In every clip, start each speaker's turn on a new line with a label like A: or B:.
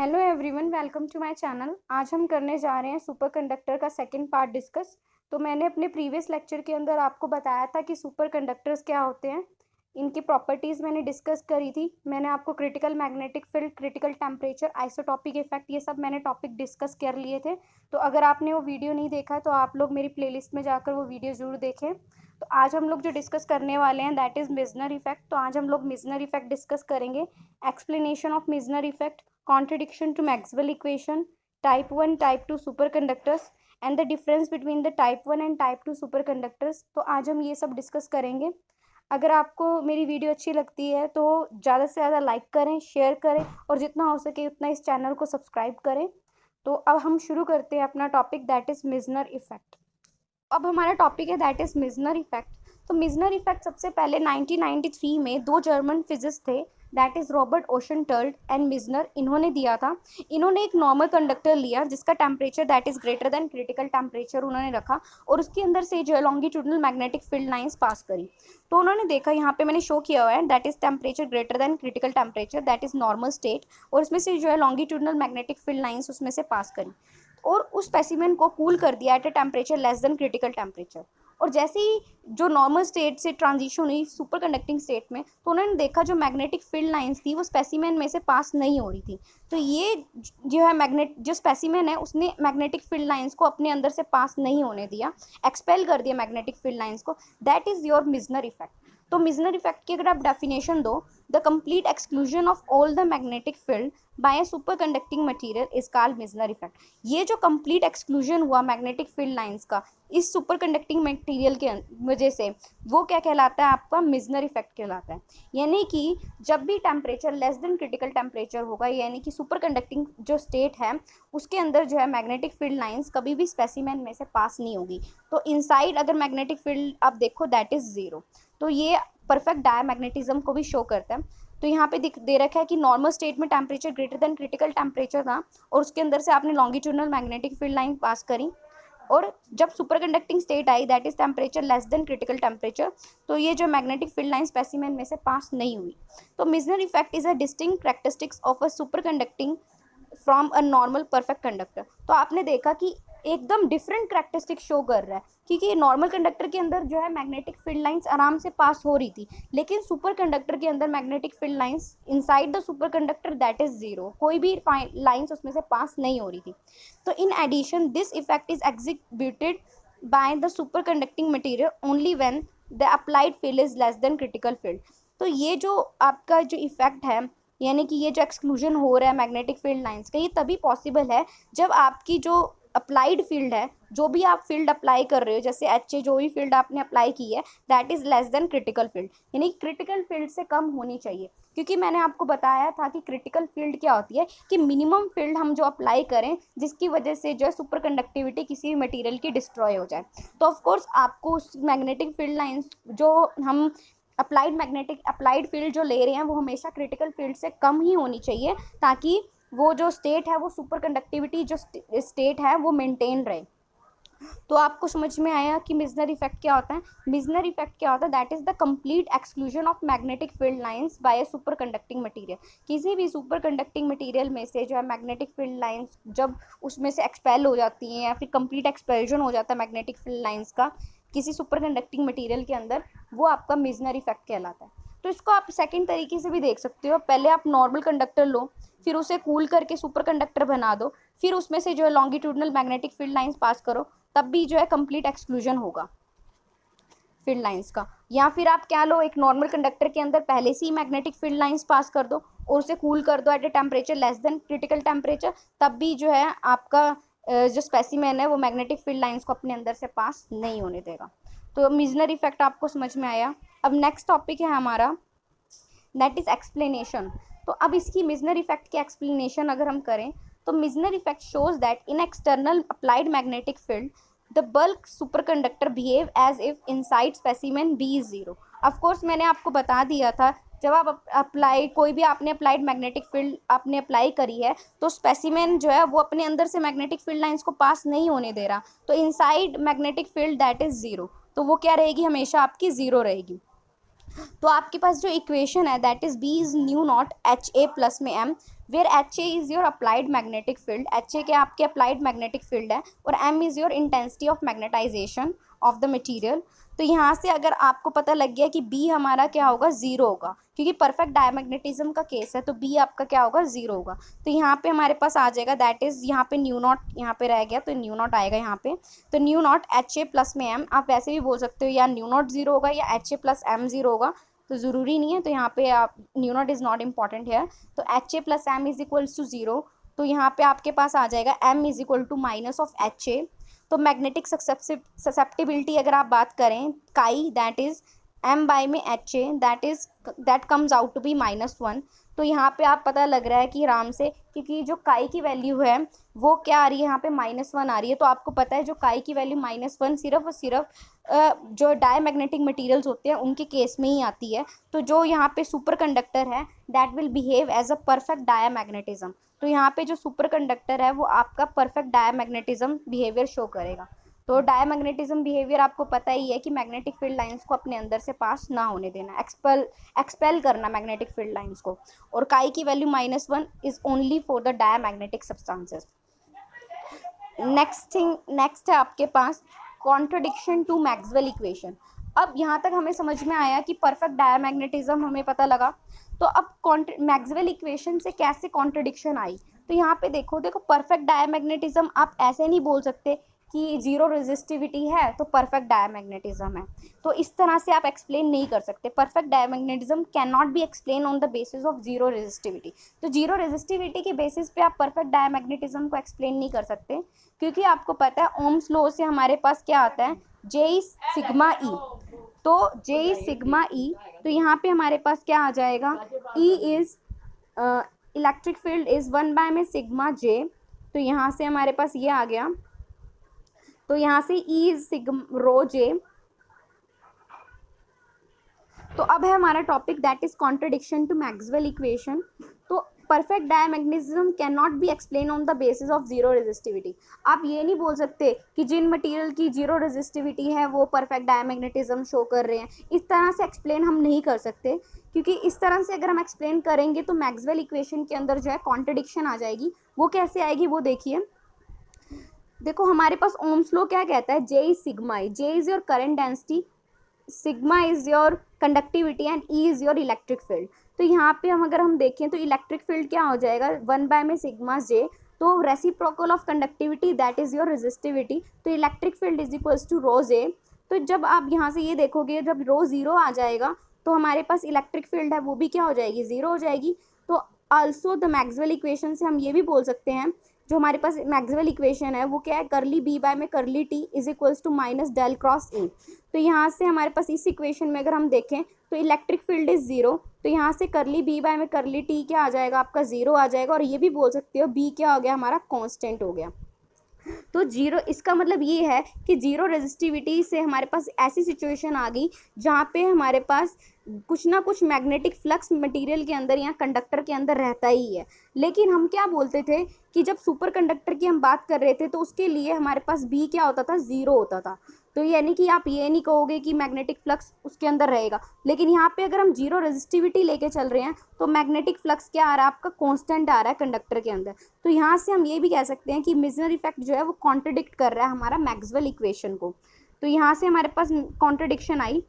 A: Hello everyone, welcome to my channel. आज हम करने जा रहे हैं सुपर कंडक्टर का सेकंड पार्ट डिस्कस। तो मैंने अपने प्रीवियस लेक्चर के अंदर आपको बताया था कि सुपर कंडक्टर्स क्या होते हैं, इनकी प्रॉपर्टीज़ मैंने डिस्कस करी थी। मैंने आपको critical magnetic field, critical temperature, isotopic effect, ये सब मैंने टॉपिक डिस्कस कर लिए थे। तो अगर आपने वो वीडियो नहीं देखा तो आप लोग मेरी प्लेलिस्ट में जाकर वो वीडियो ज़रूर देखें। तो आज हम लोग जो डिस्कस करने वाले हैं दैट इज़ मिजनर इफेक्ट। तो आज हम लोग मिजनर इफेक्ट डिस्कस करेंगे, explanation of Mizner effect, contradiction to Maxwell equation, type 1 type 2 superconductors and the difference between the type 1 and type 2 superconductors। तो आज हम ये सब डिस्कस करेंगे। अगर आपको मेरी वीडियो अच्छी लगती है तो ज़्यादा से ज़्यादा लाइक करें, शेयर करें और जितना हो सके उतना इस चैनल को सब्सक्राइब करें। तो अब हम शुरू करते हैं अपना topic that is Meissner effect. अब हमारा टॉपिक है दैट इज़ मिजनर इफेक्ट। तो मिजनर इफेक्ट सबसे पहले 1993 में दो जर्मन फिजिस्ट थे that is Robert Ochsenfeld and Meissner, इन्होंने दिया था। इन्होंने एक नॉर्मल कंडक्टर लिया जिसका temperature that is greater than critical temperature उन्होंने रखा और उसके अंदर से जो है longitudinal magnetic field lines pass करी। तो उन्होंने देखा, यहाँ पे मैंने शो किया हुआ है that is temperature greater than critical temperature that is normal state, और उसमें से जो है लॉन्गिट्यूडनल मैग्नेटिक फील्ड लाइंस उसमें से पास करी और उस स्पेसिमेन को कूल कर दिया at a temperature less than critical temperature. और जैसे ही जो नॉर्मल स्टेट से ट्रांजिशन हुई सुपर कंडक्टिंग स्टेट में, तो उन्होंने देखा जो मैग्नेटिक फील्ड लाइंस थी वो स्पेसिमेन में से पास नहीं हो रही थी। तो ये जो है जो स्पेसिमेन है उसने मैग्नेटिक फील्ड लाइंस को अपने अंदर से पास नहीं होने दिया, एक्सपेल कर दिया मैग्नेटिक फील्ड लाइंस को। That is your Meissner effect. तो मिजनर इफेक्ट की अगर आप डेफिनेशन दो, the complete exclusion of all the magnetic field by a super conducting material is called Meissner effect. ये जो कंप्लीट एक्सक्लूजन हुआ मैग्नेटिक फील्ड लाइंस का इस सुपर कंडक्टिंग मटीरियल के वजह से, वो क्या कहलाता है, आपका मिजनर इफेक्ट कहलाता है। यानी कि जब भी temperature less than critical temperature होगा, यानी कि सुपर कंडक्टिंग जो स्टेट है उसके अंदर जो है मैग्नेटिक फील्ड लाइंस कभी भी स्पेसिमेन में से पास नहीं होगी। तो इनसाइड अगर मैग्नेटिक फील्ड आप देखो दैट इज जीरो। तो ये परफेक्ट डायमैग्नेटिज्म को भी शो करता है। तो यहाँ पे दे रखा है कि नॉर्मल स्टेट में temperature greater than critical temperature था और उसके अंदर से आपने लॉन्गिट्यूडनल मैग्नेटिक फील्ड लाइन पास करी, और जब super conducting state I that is temperature less than critical temperature, तो ये जो मैग्नेटिक फील्ड लाइन स्पेसिमेन में से पास नहीं हुई। तो Meissner effect is a distinct characteristics of a super conducting from a normal perfect conductor. तो आपने देखा कि एकदम डिफरेंट कैरेक्टरिस्टिक शो कर रहा है, क्योंकि नॉर्मल कंडक्टर के अंदर जो है मैग्नेटिक फील्ड लाइंस आराम से पास हो रही थी, लेकिन सुपर कंडक्टर के अंदर magnetic field lines inside the super conductor that is zero, कोई भी लाइंस उसमें से पास नहीं हो रही थी। तो in addition this effect is executed by the super conducting material only when the applied field is less than critical field. तो ये जो आपका जो इफेक्ट है, यानी कि ये जो एक्सक्लूजन हो रहा है मैग्नेटिक फील्ड लाइंस का, ये तभी पॉसिबल है जब आपकी जो अप्लाइड फील्ड है, जो भी आप फील्ड अप्लाई कर रहे हो, जैसे एच ए जो भी फील्ड आपने अप्लाई की है that is less than critical field, यानी क्रिटिकल फील्ड से कम होनी चाहिए। क्योंकि मैंने आपको बताया था कि क्रिटिकल फील्ड क्या होती है, कि मिनिमम फील्ड हम जो अप्लाई करें जिसकी वजह से जो है सुपर कंडक्टिविटी किसी भी मटीरियल की डिस्ट्रॉय हो जाए। तो ऑफकोर्स आपको उस मैग्नेटिक फील्ड लाइंस जो हम अप्लाइड फील्ड जो ले रहे हैं वो हमेशा क्रिटिकल फील्ड से कम ही होनी चाहिए, ताकि वो जो स्टेट है, वो सुपर कंडक्टिविटी जो स्टेट है वो मेंटेन रहे। तो आपको समझ में आया कि मिजनर इफेक्ट क्या होता है। मिजनर इफेक्ट क्या होता है, that is the complete exclusion of magnetic field lines by a super conducting material. किसी भी सुपर कंडक्टिंग मटीरियल में से जो है मैग्नेटिक फील्ड लाइंस जब उसमें से एक्सपेल हो जाती हैं या फिर कंप्लीट एक्सपेल्जन हो जाता है मैग्नेटिक फील्ड लाइंस का किसी सुपर कंडक्टिंग मटीरियल के अंदर, वो आपका मिजनर इफेक्ट कहलाता है। तो इसको आप सेकंड तरीके से भी देख सकते हो। पहले आप नॉर्मल कंडक्टर लो, फिर उसे कूल करके सुपर कंडक्टर बना दो, फिर उसमें से जो है लॉन्गिट्यूडनल मैग्नेटिक फील्ड लाइंस पास करो, तब भी जो है कंप्लीट एक्सक्लूजन होगा फील्ड लाइंस का। या फिर आप क्या लो, एक नॉर्मल कंडक्टर के अंदर पहले से ही मैग्नेटिक फील्ड लाइंस पास कर दो और उसे कूल कर दो at a temperature less than critical temperature, तब भी जो है आपका जो स्पेसिमेन है वो मैग्नेटिक फील्ड लाइंस को अपने अंदर से पास नहीं होने देगा। तो मिजनर इफेक्ट आपको समझ में आया। अब नेक्स्ट टॉपिक है हमारा दैट इज एक्सप्लेनेशन। तो अब इसकी मिजनर इफेक्ट की एक्सप्लेनेशन अगर हम करें, तो Meissner effect shows that in external applied magnetic field the bulk superconductor behave as if inside specimen B is zero. Of course मैंने आपको बता दिया था, जब आप अप्लाई कोई भी आपने अप्लाइड मैग्नेटिक फील्ड आपने अप्लाई करी है तो स्पेसिमेन जो है वो अपने अंदर से मैग्नेटिक फील्ड लाइंस को पास नहीं होने दे रहा, तो inside magnetic field that is zero, तो वो क्या रहेगी, हमेशा आपकी जीरो रहेगी। तो आपके पास जो इक्वेशन है that is B is mu naught H A plus में M, where H A is your applied magnetic field, H A क्या आपके अप्लाइड मैग्नेटिक फील्ड है, और M is your intensity of magnetization of the material. तो यहाँ से अगर आपको पता लग गया कि बी हमारा क्या होगा, ज़ीरो होगा, क्योंकि परफेक्ट डायमैग्नेटिज्म का केस है, तो बी आपका क्या होगा, ज़ीरो होगा। तो यहाँ पे हमारे पास आ जाएगा, दैट इज़ यहाँ पे न्यू नॉट यहाँ पे रह गया, तो न्यू नॉट आएगा यहाँ पे। तो new naught H A plus में एम, आप वैसे भी बोल सकते हो या न्यू नॉट ज़ीरो होगा या H A plus M zero होगा, तो ज़रूरी नहीं है। तो यहाँ पे आप mu naught is not important है। तो H A plus M is equals to zero. तो यहाँ पे आपके पास आ जाएगा M is equal to minus of H A. तो मैग्नेटिक ससेप्टिबिलिटी अगर आप बात करें chi, that is M by में H A, that comes out to be -1। तो यहाँ पे आप पता लग रहा है कि आराम से, क्योंकि जो काई की वैल्यू है वो क्या आ रही है यहाँ पे -1 आ रही है। तो आपको पता है जो काई की वैल्यू -1 सिर्फ और सिर्फ जो डायमैग्नेटिक मटेरियल्स होते हैं उनके केस में ही आती है। तो जो यहाँ पे सुपर कंडक्टर है that will behave as a perfect diamagnetism. तो यहाँ पे जो सुपर कंडक्टर है वो आपका परफेक्ट डायमैग्नेटिज्म बिहेवियर शो करेगा। तो डायमैग्नेटिज्म बिहेवियर आपको पता ही है कि मैग्नेटिक फील्ड लाइंस को अपने अंदर से पास ना होने देना, एक्सपेल करना मैग्नेटिक फील्ड लाइंस को। और काई की value -1 is only for the diamagnetic substances. Next है आपके पास कॉन्ट्रडिक्शन टू मैक्सवेल इक्वेशन। अब यहाँ तक हमें समझ में आया कि परफेक्ट डायमैग्नेटिज्म हमें पता लगा। तो अब मैक्सवेल इक्वेशन से कैसे कॉन्ट्रडिक्शन आई, तो यहाँ पे देखो परफेक्ट डायमैग्नेटिज्म आप ऐसे नहीं बोल सकते कि जीरो रेजिस्टिविटी है तो परफेक्ट डायमैग्नेटिज्म है। तो इस तरह से आप एक्सप्लेन नहीं कर सकते। Perfect diamagnetism can not be explain on the basis of zero resistivity. तो जीरो रेजिस्टिविटी के बेसिस पे आप परफेक्ट डायमैग्नेटिज्म को एक्सप्लेन नहीं कर सकते, क्योंकि आपको पता है ओम्स लॉ से हमारे पास क्या आता है, जे सिग्मा ई। तो जे सिग्मा ई, तो यहाँ पे हमारे पास क्या आ जाएगा, E is electric field is 1 में सिग्मा जे। तो यहाँ से हमारे पास ये आ गया। तो यहाँ से E is sigma row J. तो अब है हमारा topic that is contradiction to Maxwell equation. तो perfect diamagnetism can not be explain on the basis of zero resistivity. आप ये नहीं बोल सकते कि जिन मटेरियल की जीरो रेजिस्टिविटी है वो परफेक्ट डायमैग्नेटिज्म शो कर रहे हैं। इस तरह से एक्सप्लेन हम नहीं कर सकते, क्योंकि इस तरह से अगर हम एक्सप्लेन करेंगे तो मैक्सवेल इक्वेशन के अंदर जो है कॉन्ट्रडिक्शन आ जाएगी। वो कैसे आएगी वो देखिए। देखो हमारे पास ओम्स लॉ क्या कहता है, J is sigma E, J is your current density, sigma is your conductivity and E is your electric field. तो यहाँ पे अगर हम देखें तो इलेक्ट्रिक फील्ड क्या हो जाएगा, 1 में सिग्मा जे। तो reciprocal of conductivity that is your resistivity. तो electric field is equals to rho J. तो जब आप यहाँ से ये देखोगे, जब रो ज़ीरो आ जाएगा तो हमारे पास इलेक्ट्रिक फील्ड है वो भी क्या हो जाएगी, ज़ीरो हो जाएगी। तो आल्सो द मैक्सवेल इक्वेशन से हम ये भी बोल सकते हैं, जो हमारे पास मैक्सवेल इक्वेशन है वो क्या है, करली बी बाय में curl T is equals to minus del cross A. तो यहाँ से हमारे पास इस इक्वेशन में अगर हम देखें तो इलेक्ट्रिक फील्ड इज ज़ीरो। तो यहाँ से करली बी बाय में करली टी क्या आ जाएगा, आपका ज़ीरो आ जाएगा। और ये भी बोल सकते हो बी क्या हो गया, हमारा कांस्टेंट हो गया। तो जीरो, इसका मतलब ये है कि जीरो रेजिस्टिविटी से हमारे पास ऐसी सिचुएशन आ गई जहाँ पे हमारे पास कुछ ना कुछ मैग्नेटिक फ्लक्स मटेरियल के अंदर या कंडक्टर के अंदर रहता ही है। लेकिन हम क्या बोलते थे कि जब सुपर कंडक्टर की हम बात कर रहे थे तो उसके लिए हमारे पास बी क्या होता था, ज़ीरो होता था। तो यानी कि आप ये नहीं कहोगे कि मैग्नेटिक फ्लक्स उसके अंदर रहेगा। लेकिन यहाँ पे अगर हम जीरो रेजिस्टिविटी लेके चल रहे हैं तो मैग्नेटिक फ्लक्स क्या आ रहा है, आपका कांस्टेंट आ रहा है कंडक्टर के अंदर। तो यहाँ से हम ये भी कह सकते हैं कि मेसनर इफेक्ट जो है वो कॉन्ट्रडिक्ट कर रहा है हमारा मैक्सवेल इक्वेशन को। तो यहाँ से हमारे पास कॉन्ट्रडिक्शन आई।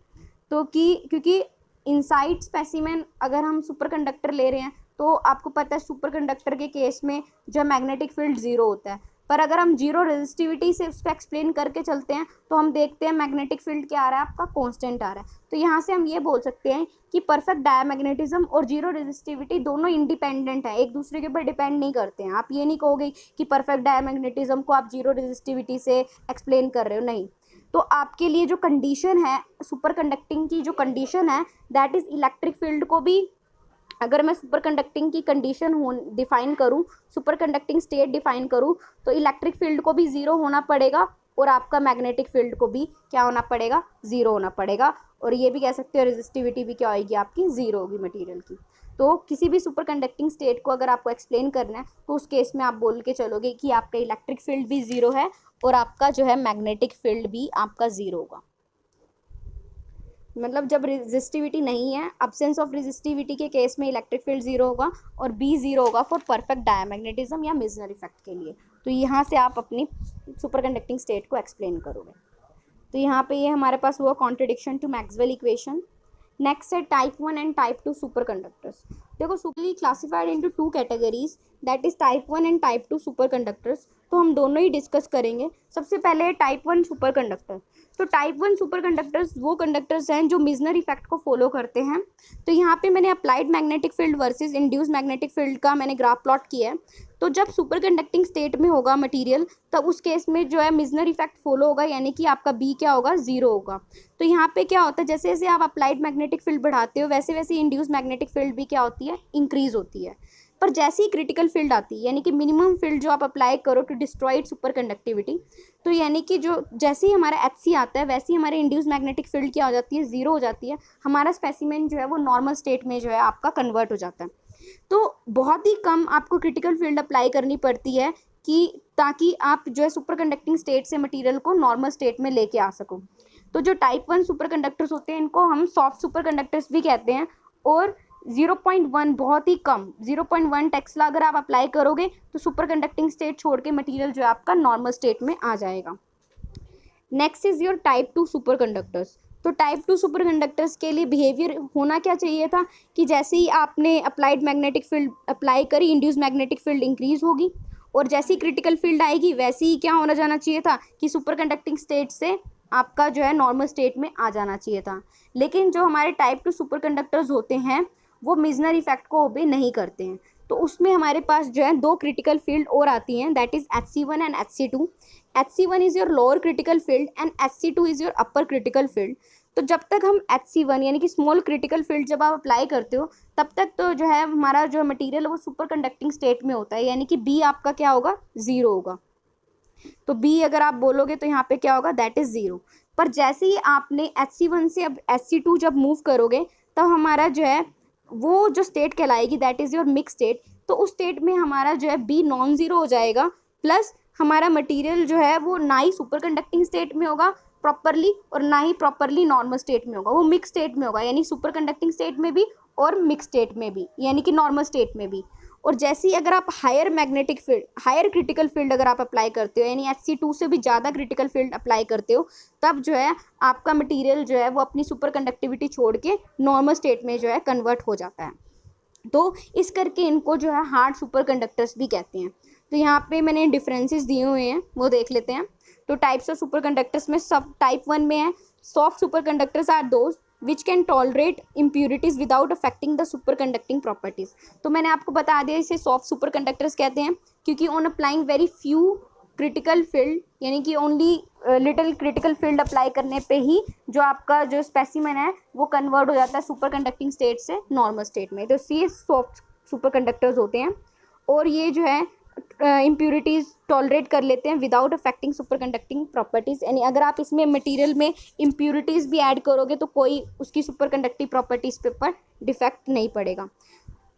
A: तो क्योंकि इनसाइड स्पेसिमेन अगर हम सुपर कंडक्टर ले रहे हैं तो आपको पता है सुपर कंडक्टर के केस में जो मैग्नेटिक फील्ड ज़ीरो होता है। पर अगर हम जीरो रेजिस्टिविटी से उसको एक्सप्लेन करके चलते हैं तो हम देखते हैं मैग्नेटिक फील्ड क्या आ रहा है, आपका कांस्टेंट आ रहा है। तो यहाँ से हम ये बोल सकते हैं कि परफेक्ट डायमैग्नेटिज्म और जीरो रेजिस्टिविटी दोनों इंडिपेंडेंट है, एक दूसरे के ऊपर डिपेंड नहीं करते हैं। आप ये नहीं कहोगे कि परफेक्ट डायमैग्नेटिज्म को आप जीरो रेजिस्टिविटी से एक्सप्लेन कर रहे हो, नहीं। तो आपके लिए जो कंडीशन है सुपर कंडक्टिंग की, जो कंडीशन है दैट इज़ इलेक्ट्रिक फील्ड को भी, अगर मैं सुपर कंडक्टिंग की कंडीशन डिफाइन करूँ, सुपर कंडक्टिंग स्टेट डिफाइन करूँ, तो इलेक्ट्रिक फील्ड को भी ज़ीरो होना पड़ेगा और आपका मैग्नेटिक फील्ड को भी क्या होना पड़ेगा, ज़ीरो होना पड़ेगा। और ये भी कह सकते हो रेजिस्टिविटी भी क्या होगी, आपकी ज़ीरो होगी मटेरियल की। तो किसी भी सुपर कंडक्टिंग स्टेट को अगर आपको एक्सप्लेन करना है तो उस केस में आप बोल के चलोगे कि आपका इलेक्ट्रिक फील्ड भी ज़ीरो है और आपका जो है मैग्नेटिक फील्ड भी आपका ज़ीरो होगा। मतलब जब रेजिस्टिविटी नहीं है, अब्सेंस ऑफ रेजिस्टिविटी के केस में इलेक्ट्रिक फील्ड जीरो होगा, और बी जीरो होगा फॉर परफेक्ट डायमैग्नेटिज्म या मिजनर इफेक्ट के लिए। तो यहाँ से आप अपनी सुपर कंडक्टिंग स्टेट को एक्सप्लेन करोगे। तो यहाँ पे ये हमारे पास हुआ contradiction to Maxwell equation. Next है type 1 and type 2 super conductors. देखो superly classified into 2 categories, that is type 1 and type 2 super conductors. तो हम दोनों ही डिस्कस करेंगे। सबसे पहले है टाइप 1 सुपर कंडक्टर। तो टाइप 1 सुपर कंडक्टर्स वो कंडक्टर्स हैं जो मिजनर इफेक्ट को फॉलो करते हैं। तो यहाँ पे मैंने applied magnetic field versus induce magnetic field का मैंने ग्राफ प्लॉट किया है। तो जब सुपर कंडक्टिंग स्टेट में होगा मटेरियल, तब उस केस में जो है मिजनर इफेक्ट फॉलो होगा, यानी कि आपका बी क्या होगा, जीरो होगा। तो यहाँ पे क्या होता है, जैसे जैसे आप अप्लाइड मैग्नेटिक फील्ड बढ़ाते हो, वैसे वैसे इंड्यूस मैग्नेटिक फील्ड भी क्या होती है, इंक्रीज होती है। पर जैसे ही क्रिटिकल फील्ड आती है, यानी कि मिनिमम फील्ड जो आप अप्लाई करो टू डिस्ट्रॉयड सुपर कंडक्टिविटी, तो यानी कि जो जैसे ही हमारा HC आता है, वैसे ही हमारे इंड्यूस मैग्नेटिक फील्ड क्या हो जाती है, जीरो हो जाती है। हमारा स्पेसिमेन जो है वो नॉर्मल स्टेट में जो है आपका कन्वर्ट हो जाता है। तो बहुत ही कम आपको क्रिटिकल फील्ड अप्लाई करनी पड़ती है कि ताकि आप जो है सुपर कंडक्टिंग स्टेट से मटेरियल को नॉर्मल स्टेट में लेके आ सको। तो जो टाइप 1 सुपर कंडक्टर्स होते हैं, इनको हम सॉफ्ट सुपर कंडक्टर्स भी कहते हैं। और 0.1 बहुत ही कम, 0.1 टेस्ला अगर आप अप्लाई करोगे तो सुपर कंडक्टिंग स्टेट छोड़ के मटीरियल जो है आपका नॉर्मल स्टेट में आ जाएगा। Next is your type 2 super conductors. तो टाइप 2 सुपर कंडक्टर्स के लिए बिहेवियर होना क्या चाहिए था कि जैसे ही आपने अप्लाइड मैग्नेटिक फील्ड अप्लाई करी, इंड्यूस मैग्नेटिक फील्ड इंक्रीज होगी, और जैसी क्रिटिकल फील्ड आएगी वैसे ही क्या होना जाना चाहिए था कि सुपर कंडक्टिंग स्टेट से आपका जो है नॉर्मल स्टेट में आ जाना चाहिए था। लेकिन जो हमारे टाइप 2 सुपर कंडक्टर्स होते हैं वो मिजनर इफेक्ट को ओबे नहीं करते हैं। तो उसमें हमारे पास जो है 2 क्रिटिकल फील्ड और आती हैं, that is HC1 and HC2। HC1 is your lower critical field and HC2 is your upper critical field. तो जब तक हम HC1 यानी कि स्मॉल क्रिटिकल फील्ड जब आप अप्लाई करते हो, तब तक तो जो है हमारा जो मटेरियल है वो सुपर कंडक्टिंग स्टेट में होता है, यानी कि बी आपका क्या होगा, जीरो होगा। तो बी अगर आप बोलोगे तो यहाँ पे क्या होगा, दैट इज जीरो। पर जैसे ही आपने HC1 से अब HC2 जब मूव करोगे, तब हमारा जो है वो जो स्टेट कहलाएगी that is your mix state. तो उस स्टेट में हमारा जो है बी नॉन जीरो हो जाएगा, प्लस हमारा मटेरियल जो है वो ना ही सुपर कंडक्टिंग स्टेट में होगा प्रॉपरली और ना ही प्रॉपरली नॉर्मल स्टेट में होगा, वो मिक्स स्टेट में होगा, यानी सुपर कंडक्टिंग स्टेट में भी और मिक्स स्टेट में भी, यानी कि नॉर्मल स्टेट में भी। और जैसे ही अगर आप higher magnetic field, higher critical field अगर आप अप्लाई करते हो, यानी HC2 से भी ज़्यादा क्रिटिकल फील्ड अप्लाई करते हो, तब जो है आपका मटेरियल जो है वो अपनी सुपर कंडक्टिविटी छोड़ के नॉर्मल स्टेट में जो है कन्वर्ट हो जाता है। तो इस करके इनको जो है हार्ड सुपर कंडक्टर्स भी कहते हैं। तो यहाँ पे मैंने डिफरेंसेस दिए हुए हैं, वो देख लेते हैं। तो टाइप्स ऑफ सुपर कंडक्टर्स में सब टाइप 1 में है, soft super conductors are those which can tolerate impurities without affecting the super conducting properties. तो मैंने आपको बता दिया इसे सॉफ्ट सुपर कंडक्टर्स कहते हैं, क्योंकि on applying very few critical field, यानी कि only little critical field apply करने पे ही जो आपका जो स्पेसिमेन है वो कन्वर्ट हो जाता है सुपर कंडक्टिंग स्टेट से नॉर्मल स्टेट में। तो ये सॉफ्ट सुपर कंडक्टर्स होते हैं, और ये जो है इम्प्यूरिटीज़ टॉलरेट कर लेते हैं without affecting super conducting properties. यानी अगर आप इसमें मटेरियल में इम्प्यूरिटीज़ भी ऐड करोगे तो कोई उसकी सुपर कंडक्टिव प्रॉपर्टीज़ पे ऊपर डिफेक्ट नहीं पड़ेगा।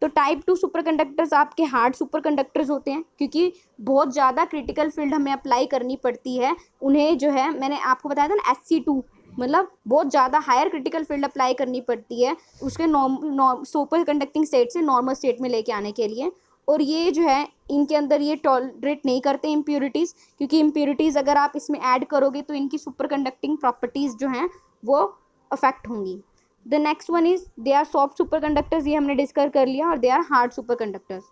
A: तो टाइप 2 सुपर कंडक्टर्स आपके हार्ड सुपर कंडक्टर्स होते हैं, क्योंकि बहुत ज़्यादा क्रिटिकल फील्ड हमें अप्लाई करनी पड़ती है उन्हें, जो है मैंने आपको बताया था ना HC2, मतलब बहुत ज़्यादा हायर क्रिटिकल फील्ड अप्लाई करनी पड़ती है उसके सुपर कंडक्टिंग स्टेट से नॉर्मल स्टेट में लेके आने के लिए। और ये जो है इनके अंदर ये टॉलरेट नहीं करते इम्प्यूरिटीज़, क्योंकि इम्प्यूरिटीज़ अगर आप इसमें ऐड करोगे तो इनकी सुपर कंडक्टिंग प्रॉपर्टीज़ जो हैं वो अफेक्ट होंगी। The next one is they are soft super conductors, ये हमने डिस्कस कर लिया, और they are hard super conductors.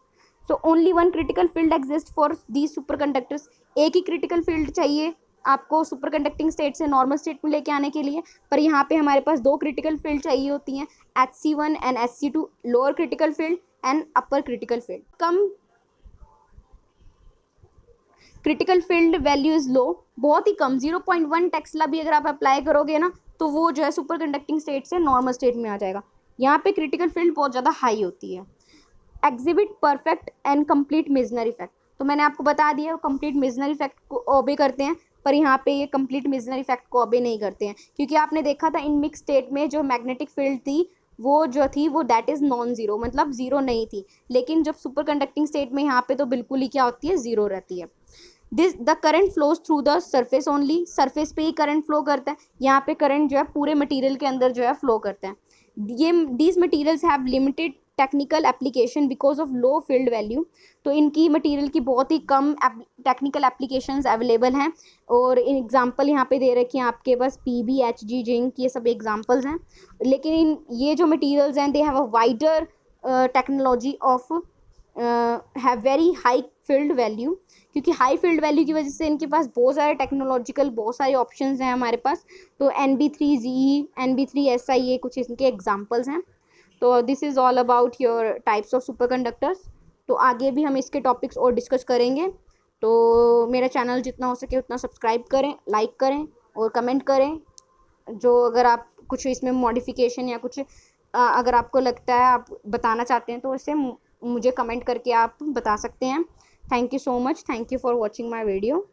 A: So only one critical field exist for these super conductors. एक ही क्रिटिकल फील्ड चाहिए आपको सुपर कंडक्टिंग स्टेट से नॉर्मल स्टेट में लेके आने के लिए, पर यहाँ पे हमारे पास 2 क्रिटिकल फील्ड चाहिए होती हैं, HC1 and HC2, lower critical field and upper critical field. Come critical field value is low, बहुत ही कम, 0.1 टेस्ला भी अगर आप अप्लाई करोगे ना तो वो जो है सुपर कंडक्टिंग स्टेट से नॉर्मल स्टेट में आ जाएगा। यहाँ पे क्रिटिकल फील्ड बहुत ज़्यादा हाई होती है। Exhibit perfect and complete Mizner effect, तो मैंने आपको बता दिया कंप्लीट मिजनर इफेक्ट को ओबे करते हैं, पर यहाँ पे ये कंप्लीट मिजनर इफेक्ट को ओबे नहीं करते हैं, क्योंकि आपने देखा था इन मिक्स स्टेट में जो मैग्नेटिक फील्ड थी वो जो थी वो दैट इज़ नॉन ज़ीरो, मतलब ज़ीरो नहीं थी। लेकिन जब सुपर कंडक्टिंग स्टेट में यहाँ पे तो बिल्कुल ही क्या होती है, ज़ीरो रहती है। The current flows through the surface only, surface पे ही करंट फ्लो करता है, यहाँ पे करंट जो है पूरे मटेरियल के अंदर जो है फ्लो करता है। ये these materials have limited technical application because of low field value, तो इनकी मटेरियल की बहुत ही कम टेक्निकल एप्लीकेशंस अवेलेबल हैं। और एग्जांपल यहाँ पे दे रखी हैं आपके पास पीबी, एचजी, जिंक, ये सब एग्जांपल्स हैं। लेकिन ये जो मटेरियल्स हैं they have a wider technology of have very high field value, क्योंकि हाई फील्ड वैल्यू की वजह से इनके पास बहुत सारे टेक्नोलॉजिकल बहुत सारे ऑप्शंस हैं हमारे पास। तो NB3GE, NB3SI, ये कुछ इनके एग्जांपल्स हैं। तो this is all about your types of super conductors. तो आगे भी हम इसके टॉपिक्स और डिस्कस करेंगे। तो मेरा चैनल जितना हो सके उतना सब्सक्राइब करें, लाइक करें और कमेंट करें। जो अगर आप कुछ इसमें मॉडिफिकेशन या कुछ अगर आपको लगता है आप बताना चाहते हैं तो इसे मुझे कमेंट करके आप बता सकते हैं। Thank you so much, thank you for watching my video.